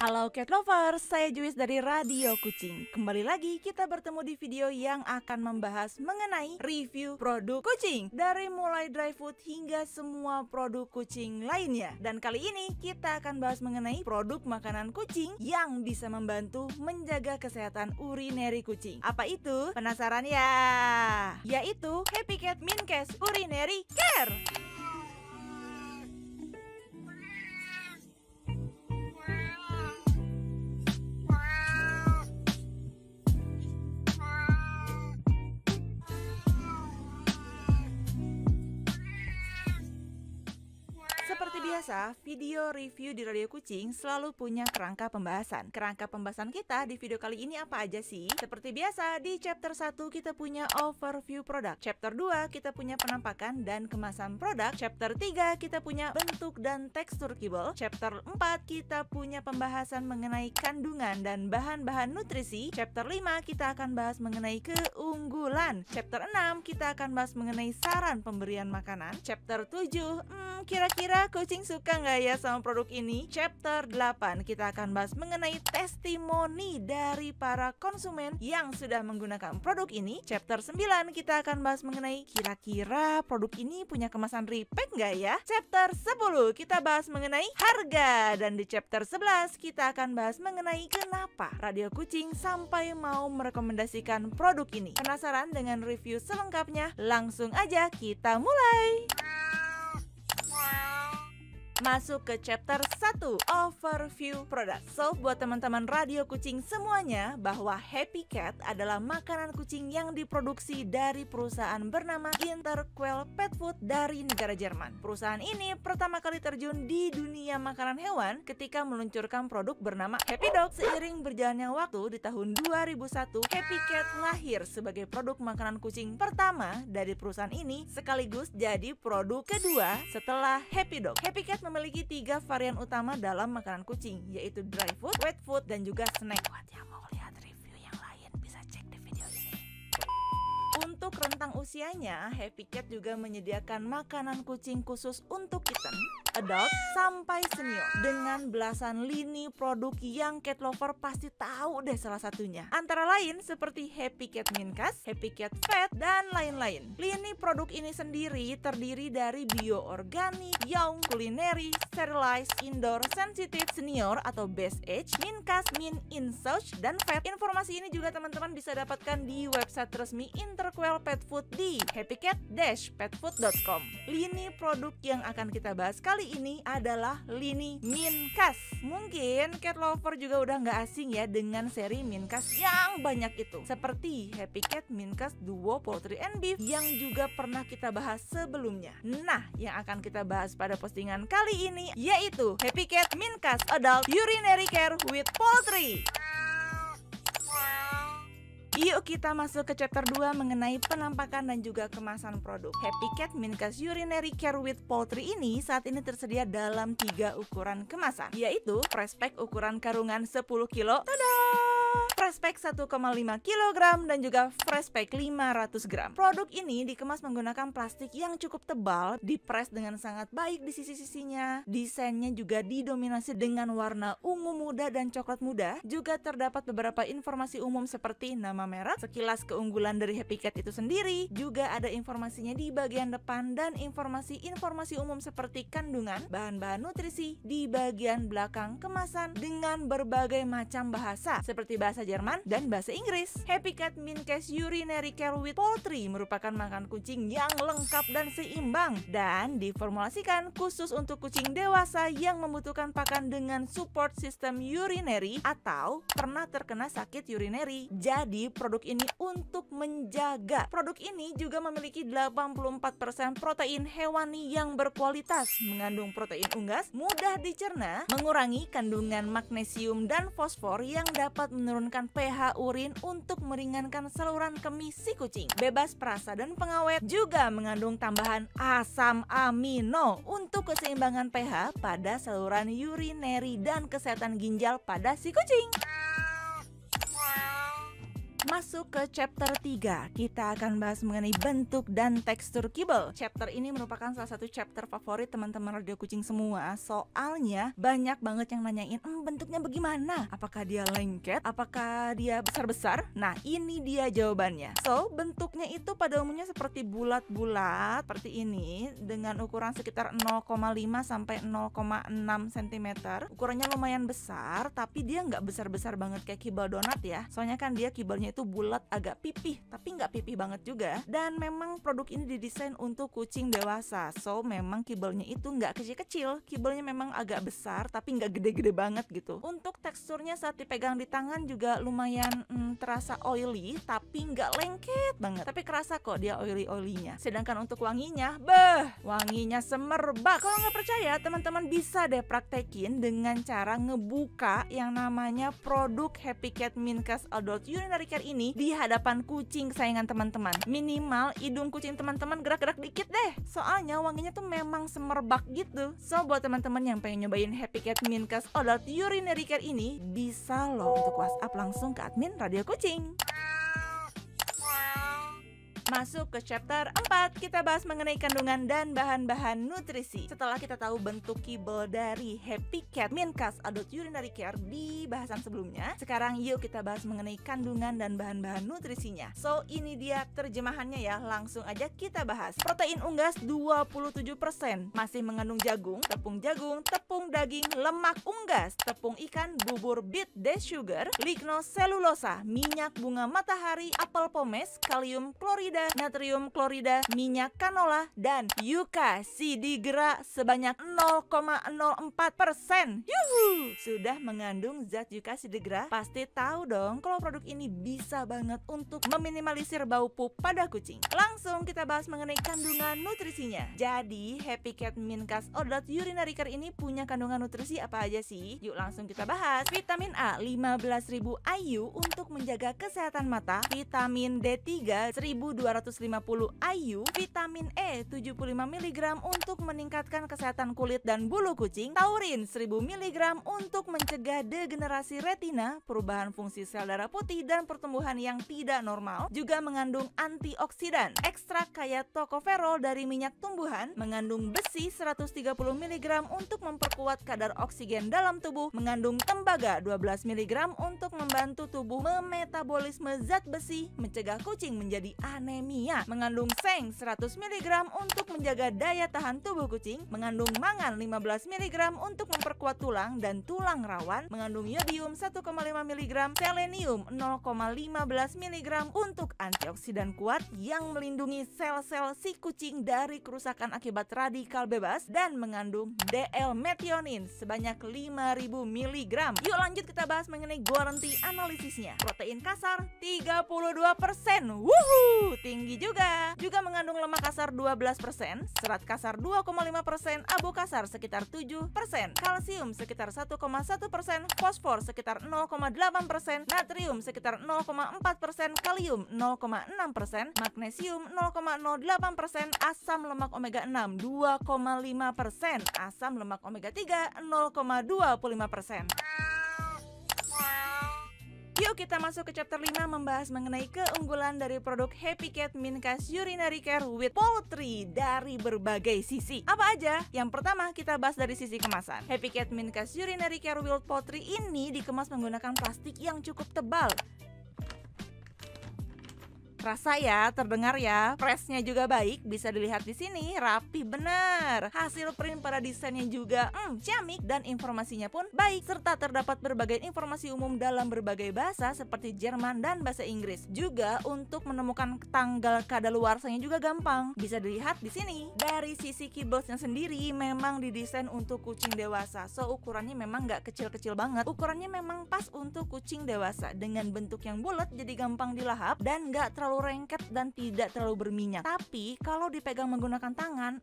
Halo Cat Lovers, saya Juwis dari Radio Kucing. Kembali lagi kita bertemu di video yang akan membahas mengenai review produk kucing, dari mulai dry food hingga semua produk kucing lainnya. Dan kali ini kita akan bahas mengenai produk makanan kucing yang bisa membantu menjaga kesehatan urinary kucing. Apa itu? Penasaran ya? Yaitu Happy Cat Mincast Urinary Care. Seperti biasa, video review di Radio Kucing selalu punya kerangka pembahasan. Kerangka pembahasan kita di video kali ini apa aja sih? Seperti biasa, di chapter 1 kita punya overview produk. Chapter 2 kita punya penampakan dan kemasan produk. Chapter 3 kita punya bentuk dan tekstur kibel. Chapter 4 kita punya pembahasan mengenai kandungan dan bahan-bahan nutrisi. Chapter 5 kita akan bahas mengenai keunggulan. Chapter 6 kita akan bahas mengenai saran pemberian makanan. Chapter 7, kira-kira kucing suka nggak ya sama produk ini? Chapter 8 kita akan bahas mengenai testimoni dari para konsumen yang sudah menggunakan produk ini. Chapter 9 kita akan bahas mengenai kira-kira produk ini punya kemasan repack nggak ya? Chapter 10 kita bahas mengenai harga. Dan di chapter 11 kita akan bahas mengenai kenapa Radio Kucing sampai mau merekomendasikan produk ini. Penasaran dengan review selengkapnya? Langsung aja kita mulai! Masuk ke chapter 1, overview produk. So, buat teman-teman Radio Kucing semuanya, bahwa Happy Cat adalah makanan kucing yang diproduksi dari perusahaan bernama Interquel Pet Food dari negara Jerman. Perusahaan ini pertama kali terjun di dunia makanan hewan ketika meluncurkan produk bernama Happy Dog. Seiring berjalannya waktu, di tahun 2001, Happy Cat lahir sebagai produk makanan kucing pertama dari perusahaan ini, sekaligus jadi produk kedua setelah Happy Dog. Happy Cat memiliki 3 varian utama dalam makanan kucing, yaitu dry food, wet food, dan juga snack. Buat yang mau lihat review yang lain bisa cek di video ini. Untuk rentang usianya, Happy Cat juga menyediakan makanan kucing khusus untuk kitten, adult, sampai senior, dengan belasan lini produk yang cat lover pasti tahu deh salah satunya. Antara lain seperti Happy Cat Mincast, Happy Cat Vet, dan lain-lain. Lini produk ini sendiri terdiri dari bio-organik, young, culinary, sterilized, indoor, sensitive, senior atau best age, Mincast, min, insouch, dan vet. Informasi ini juga teman-teman bisa dapatkan di website resmi Interquel Pet Food di happycat-petfood.com. Lini produk yang akan kita bahas kali ini adalah lini Mincast. Mungkin cat lover juga udah nggak asing ya dengan seri Mincast yang banyak itu, seperti Happy Cat Mincast Duo Poultry and Beef yang juga pernah kita bahas sebelumnya. Nah, yang akan kita bahas pada postingan kali ini yaitu Happy Cat Mincast Adult Urinary Care with Poultry. Yuk kita masuk ke chapter 2 mengenai penampakan dan juga kemasan produk. Happy Cat Mincast Urinary Care with Poultry ini saat ini tersedia dalam 3 ukuran kemasan, yaitu fresh pack ukuran karungan 10 kilo, tada! Fresh pack 1,5 kg dan juga fresh pack 500 gram. Produk ini dikemas menggunakan plastik yang cukup tebal, dipres dengan sangat baik di sisi-sisinya. Desainnya juga didominasi dengan warna ungu muda dan coklat muda. Juga terdapat beberapa informasi umum seperti nama merek, sekilas keunggulan dari Happy Cat itu sendiri. Juga ada informasinya di bagian depan dan informasi-informasi umum seperti kandungan, bahan-bahan nutrisi di bagian belakang kemasan dengan berbagai macam bahasa seperti bahasa Jerman dan bahasa Inggris. Happy Cat Mincast Urinary Care with Poultry merupakan makanan kucing yang lengkap dan seimbang dan diformulasikan khusus untuk kucing dewasa yang membutuhkan pakan dengan support system urinary atau pernah terkena sakit urinary. Jadi produk ini untuk menjaga. Produk ini juga memiliki 84% protein hewani yang berkualitas, mengandung protein unggas, mudah dicerna, mengurangi kandungan magnesium dan fosfor yang dapat menurunkan pH urin untuk meringankan saluran kemih si kucing. Bebas perasa dan pengawet, juga mengandung tambahan asam amino untuk keseimbangan pH pada saluran urinary dan kesehatan ginjal pada si kucing. Masuk ke chapter 3, kita akan bahas mengenai bentuk dan tekstur kibel. Chapter ini merupakan salah satu chapter favorit teman-teman radio kucing semua. Soalnya banyak banget yang nanyain, bentuknya bagaimana? Apakah dia lengket? Apakah dia besar-besar? Nah, ini dia jawabannya. So, bentuknya itu pada umumnya seperti bulat-bulat seperti ini dengan ukuran sekitar 0,5 sampai 0,6 cm. Ukurannya lumayan besar, tapi dia nggak besar-besar banget kayak kibel donat ya. Soalnya kan dia kibelnya itu bulat agak pipih, tapi nggak pipih banget juga. Dan memang produk ini didesain untuk kucing dewasa. So, memang kibelnya itu nggak kecil-kecil. Kibelnya memang agak besar, tapi nggak gede-gede banget gitu. Untuk teksturnya saat dipegang di tangan juga lumayan terasa oily, tapi nggak lengket banget. Tapi kerasa kok dia oily-oilynya. Sedangkan untuk wanginya, wanginya semerbak. Kalau nggak percaya, teman-teman bisa deh praktekin dengan cara ngebuka yang namanya produk Happy Cat Mincast Adult Urinary Care ini di hadapan kucing kesayangan teman-teman. Minimal hidung kucing teman-teman gerak-gerak dikit deh. Soalnya wanginya tuh memang semerbak gitu. So, buat teman-teman yang pengen nyobain Happy Cat Mincast Adult Urinary Care ini, bisa loh untuk WhatsApp langsung ke admin Radio Kucing. Masuk ke chapter 4, kita bahas mengenai kandungan dan bahan-bahan nutrisi. Setelah kita tahu bentuk kibel dari Happy Cat Mincast Adult Urinary Care di bahasan sebelumnya, sekarang yuk kita bahas mengenai kandungan dan bahan-bahan nutrisinya. So, ini dia terjemahannya ya, langsung aja kita bahas. Protein unggas 27%, masih mengandung jagung, tepung daging, lemak unggas, tepung ikan, bubur beet desugar, lignoselulosa, minyak bunga matahari, apel pomes, kalium klorida, natrium klorida, minyak canola, dan yuka sidigra sebanyak 0,04%. Yuhu! Sudah mengandung zat yuka sidigra, pasti tahu dong kalau produk ini bisa banget untuk meminimalisir bau pup pada kucing. Langsung kita bahas mengenai kandungan nutrisinya. Jadi, Happy Cat Mincast Adult Urinary Care ini punya kandungan nutrisi apa aja sih? Yuk langsung kita bahas. Vitamin A 15.000 IU untuk menjaga kesehatan mata, vitamin D3 1250 IU, vitamin E 75 mg untuk meningkatkan kesehatan kulit dan bulu kucing, taurin 1000 mg untuk mencegah degenerasi retina, perubahan fungsi sel darah putih dan pertumbuhan yang tidak normal, juga mengandung antioksidan. Ekstrak kaya tocopherol dari minyak tumbuhan, mengandung besi 130 mg untuk memperkuat kadar oksigen dalam tubuh, mengandung tembaga 12 mg untuk membantu tubuh memetabolisme zat besi, mencegah kucing menjadi anemia, mengandung seng 100 mg untuk menjaga daya tahan tubuh kucing, mengandung mangan 15 mg untuk memperkuat tulang dan tulang rawan, mengandung yodium 1,5 mg, selenium 0,15 mg untuk antioksidan kuat yang melindungi sel-sel si kucing dari kerusakan akibat radikal bebas, dan mengandung D-L-methionin sebanyak 5.000 mg. Yuk lanjut kita bahas mengenai guarantee analisisnya. Protein kasar 32%, wuhu, tinggi juga. Juga mengandung lemak kasar 12%, serat kasar 2,5%, abu kasar sekitar 7%, kalsium sekitar 1,1%, fosfor sekitar 0,8%, natrium sekitar 0,4%, kalium 0,6%, magnesium 0,08%, asam lemak omega 6 2,5%, asam lemak omega 3 0,25%. Yuk kita masuk ke chapter 5 membahas mengenai keunggulan dari produk Happy Cat Mincast Urinary Care with Poultry dari berbagai sisi. Apa aja? Yang pertama kita bahas dari sisi kemasan. Happy Cat Mincast Urinary Care with Poultry ini dikemas menggunakan plastik yang cukup tebal. Rasa ya, terdengar ya, pressnya juga baik, bisa dilihat di sini, rapi bener. Hasil print pada desainnya juga ciamik dan informasinya pun baik, serta terdapat berbagai informasi umum dalam berbagai bahasa seperti Jerman dan bahasa Inggris. Juga untuk menemukan tanggal kadaluarsanya juga gampang, bisa dilihat di sini. Dari sisi kibelnya sendiri memang didesain untuk kucing dewasa, so ukurannya memang nggak kecil-kecil banget. Ukurannya memang pas untuk kucing dewasa dengan bentuk yang bulat, jadi gampang dilahap dan nggak terlalu terlalu lengket dan tidak terlalu berminyak. Tapi kalau dipegang menggunakan tangan,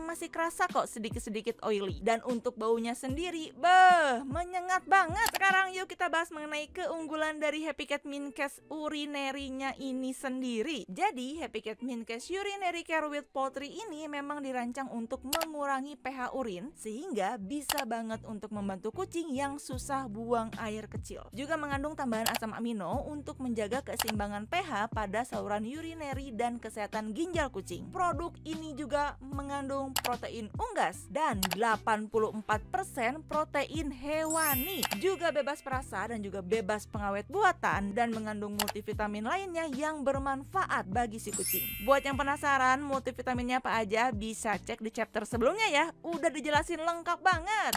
masih kerasa kok sedikit-sedikit oily. Dan untuk baunya sendiri, menyengat banget. Sekarang yuk kita bahas mengenai keunggulan dari Happy Cat Mint Case Urinary-nya ini sendiri. Jadi Happy Cat Mint Case Urinary Care with Poultry ini memang dirancang untuk mengurangi pH urin, sehingga bisa banget untuk membantu kucing yang susah buang air kecil. Juga mengandung tambahan asam amino untuk menjaga keseimbangan pH pada saluran urinary dan kesehatan ginjal kucing. Produk ini juga mengandung protein unggas dan 84% protein hewani, juga bebas perasa dan juga bebas pengawet buatan, dan mengandung multivitamin lainnya yang bermanfaat bagi si kucing. Buat yang penasaran multivitaminnya apa aja, bisa cek di chapter sebelumnya ya, udah dijelasin lengkap banget.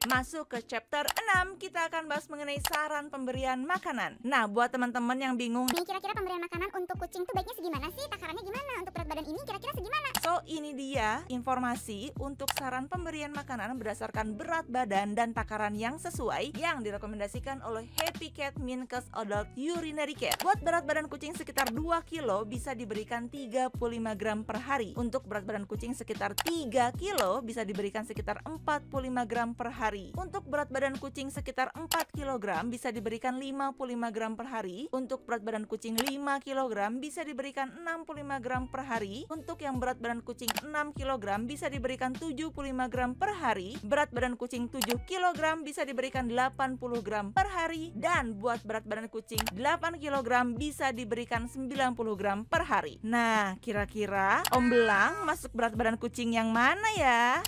Masuk ke chapter 6, kita akan bahas mengenai saran pemberian makanan. Nah, buat teman-teman yang bingung nih, kira-kira pemberian makanan untuk kucing tuh baiknya segimana sih? Takarannya gimana? Untuk berat badan ini kira-kira segimana? So, ini dia informasi untuk saran pemberian makanan berdasarkan berat badan dan takaran yang sesuai yang direkomendasikan oleh Happy Cat Mint Case Adult Urinary Care. Buat berat badan kucing sekitar 2 kilo bisa diberikan 35 gram per hari. Untuk berat badan kucing sekitar 3 kilo bisa diberikan sekitar 45 gram per hari. Untuk berat badan kucing sekitar 4 kg bisa diberikan 55 gram per hari. Untuk berat badan kucing 5 kg bisa diberikan 65 gram per hari. Untuk yang berat badan kucing 6 kg bisa diberikan 75 gram per hari. Berat badan kucing 7 kg bisa diberikan 80 gram per hari. Dan buat berat badan kucing 8 kg bisa diberikan 90 gram per hari. Nah, kira-kira Om Belang masuk berat badan kucing yang mana ya?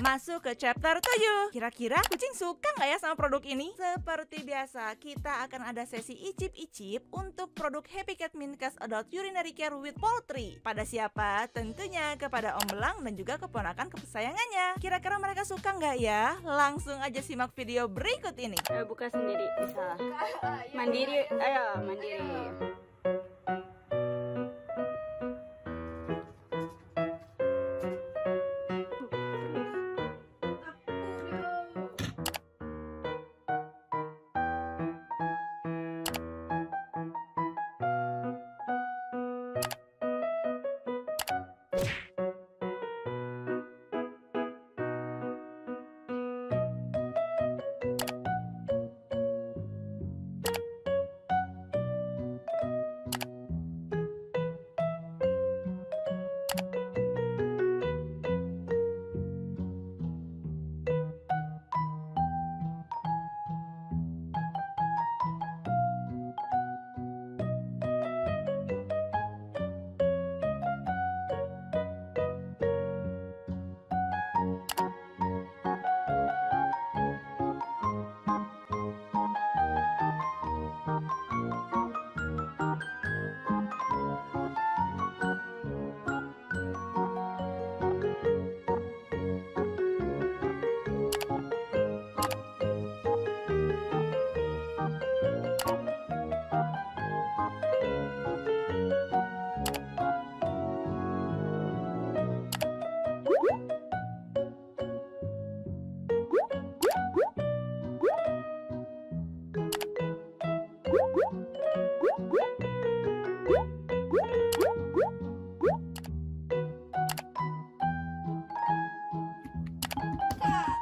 Masuk ke chapter 7. Kira-kira kucing suka nggak ya sama produk ini? Seperti biasa, kita akan ada sesi icip-icip untuk produk Happy Cat Mint Case Adult Urinary Care with Poultry. Pada siapa? Tentunya kepada Om Belang dan juga keponakan kesayangannya. Kira-kira mereka suka nggak ya? Langsung aja simak video berikut ini. Buka sendiri bisa. Mandiri, ayo mandiri.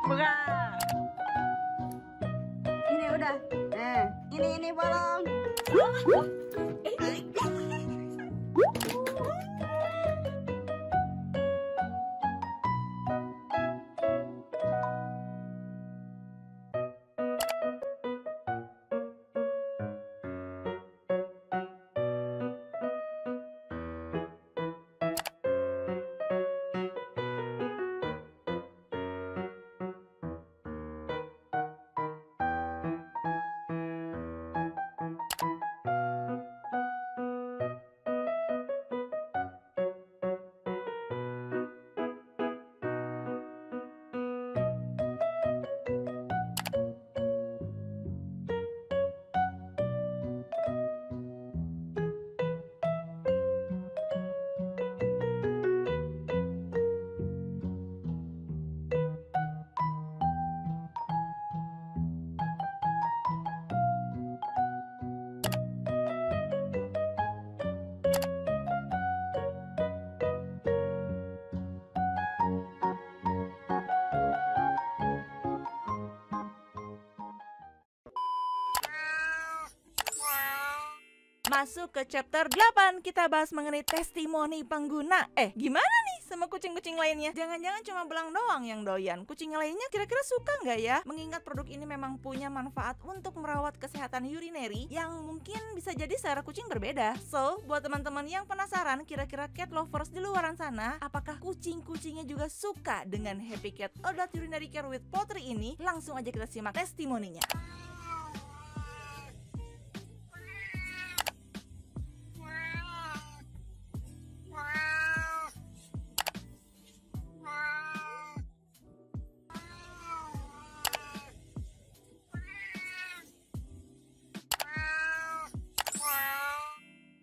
Buka. Ini udah. Ini bolong. Masuk ke chapter 8, kita bahas mengenai testimoni pengguna. Gimana nih sama kucing-kucing lainnya? Jangan-jangan cuma belang doang yang doyan. Kucing lainnya kira-kira suka nggak ya? Mengingat produk ini memang punya manfaat untuk merawat kesehatan urinary yang mungkin bisa jadi selera kucing berbeda. So, buat teman-teman yang penasaran kira-kira cat lovers di luaran sana, apakah kucing-kucingnya juga suka dengan Happy Cat Adult Urinary Care with Poultry ini? Langsung aja kita simak testimoninya.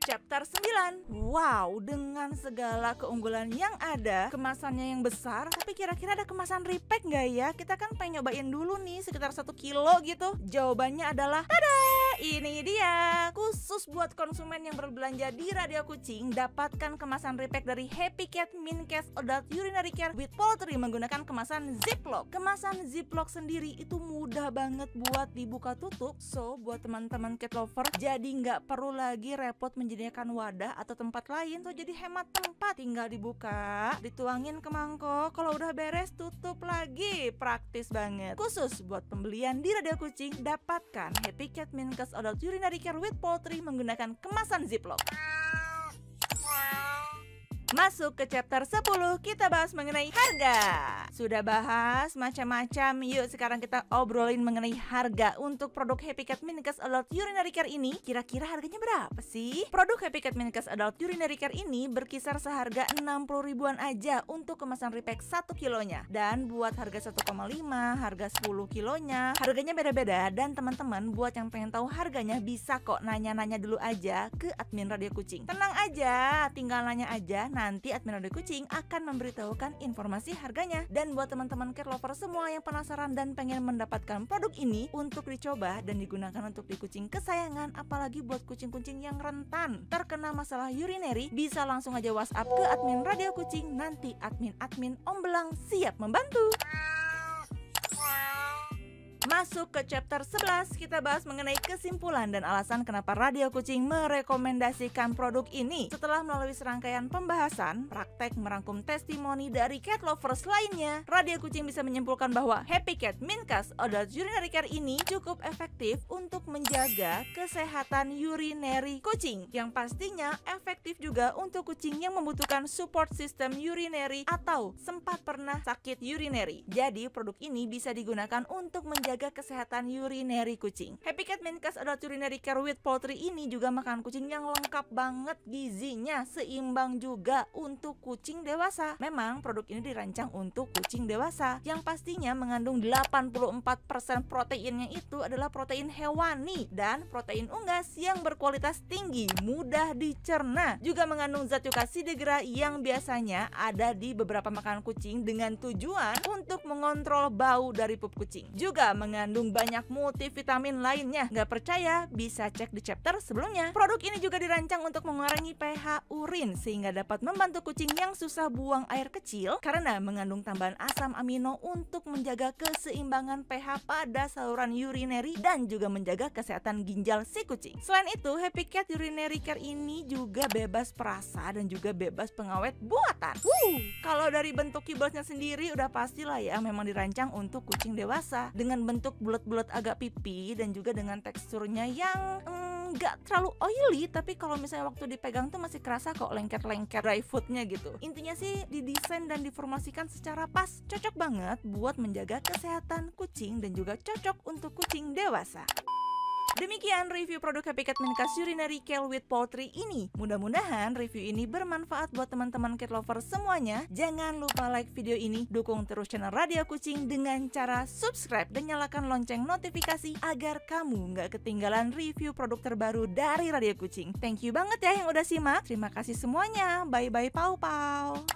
Chapter 9. Wow, dengan segala keunggulan yang ada, kemasannya yang besar, tapi kira-kira ada kemasan repack nggak ya? Kita kan pengen nyobain dulu nih sekitar 1 kilo gitu. Jawabannya adalah tada! Ini dia, khusus buat konsumen yang berbelanja di Radio Kucing, dapatkan kemasan repack dari Happy Cat Mincast Adult Urinary Care with Poultry menggunakan kemasan Ziplock. Kemasan Ziplock sendiri itu mudah banget buat dibuka tutup. So, buat teman-teman cat lover, jadi nggak perlu lagi repot menyediakan wadah atau tempat lain. So, jadi hemat tempat, tinggal dibuka, dituangin ke mangkok. Kalau udah beres, tutup lagi. Praktis banget. Khusus buat pembelian di Radio Kucing, dapatkan Happy Cat Mincast Adult Urinary Care with Poultry menggunakan kemasan Ziplock. Masuk ke chapter 10, kita bahas mengenai harga. Sudah bahas macam-macam, yuk sekarang kita obrolin mengenai harga untuk produk Happy Cat Mincast Adult Urinary Care ini. Kira-kira harganya berapa sih? Produk Happy Cat Mincast Adult Urinary Care ini berkisar seharga 60 ribuan aja untuk kemasan repack 1 kilonya. Dan buat harga 1,5, harga 10 kilonya, harganya beda-beda. Dan teman-teman buat yang pengen tahu harganya bisa kok nanya-nanya dulu aja ke admin Radio Kucing. Tenang aja, tinggal nanya aja. Nanti admin Radio Kucing akan memberitahukan informasi harganya. Dan buat teman-teman cat lover semua yang penasaran dan pengen mendapatkan produk ini untuk dicoba dan digunakan untuk di kucing kesayangan, apalagi buat kucing-kucing yang rentan terkena masalah urinary, bisa langsung aja WhatsApp ke admin Radio Kucing. Nanti admin Om Belang siap membantu. Masuk ke chapter 11, kita bahas mengenai kesimpulan dan alasan kenapa Radio Kucing merekomendasikan produk ini. Setelah melalui serangkaian pembahasan, praktek merangkum testimoni dari cat lovers lainnya, Radio Kucing bisa menyimpulkan bahwa Happy Cat Mincast Adult Urinary Care ini cukup efektif untuk menjaga kesehatan urinary kucing, yang pastinya efektif juga untuk kucing yang membutuhkan support system urinary atau sempat pernah sakit urinary. Jadi produk ini bisa digunakan untuk menjaga kesehatan urinary kucing. Happy Cat Mincast Adult Urinary Care with Poultry ini juga makanan kucing yang lengkap banget gizinya, seimbang juga untuk kucing dewasa. Memang produk ini dirancang untuk kucing dewasa, yang pastinya mengandung 84% proteinnya itu adalah protein hewani dan protein unggas yang berkualitas tinggi, mudah dicerna. Juga mengandung zat Yucasidegra yang biasanya ada di beberapa makanan kucing dengan tujuan untuk mengontrol bau dari pup kucing. Juga mengandung banyak multivitamin lainnya. Gak percaya? Bisa cek di chapter sebelumnya. Produk ini juga dirancang untuk mengurangi pH urin sehingga dapat membantu kucing yang susah buang air kecil karena mengandung tambahan asam amino untuk menjaga keseimbangan pH pada saluran urinary dan juga menjaga kesehatan ginjal si kucing. Selain itu, Happy Cat Urinary Care ini juga bebas perasa dan juga bebas pengawet buatan. Kalau dari bentuk keyboardnya sendiri udah pastilah ya memang dirancang untuk kucing dewasa dengan bentuk bulat-bulat agak pipi dan juga dengan teksturnya yang nggak terlalu oily, tapi kalau misalnya waktu dipegang tuh masih kerasa kok lengket-lengket dry foodnya gitu. Intinya sih didesain dan diformasikan secara pas, cocok banget buat menjaga kesehatan kucing dan juga cocok untuk kucing dewasa. Demikian review produk Happy Cat Mincast Urinary Care with Poultry ini. Mudah-mudahan review ini bermanfaat buat teman-teman cat lover semuanya. Jangan lupa like video ini, dukung terus channel Radio Kucing dengan cara subscribe dan nyalakan lonceng notifikasi agar kamu nggak ketinggalan review produk terbaru dari Radio Kucing. Thank you banget ya yang udah simak. Terima kasih semuanya. Bye-bye pau-pau.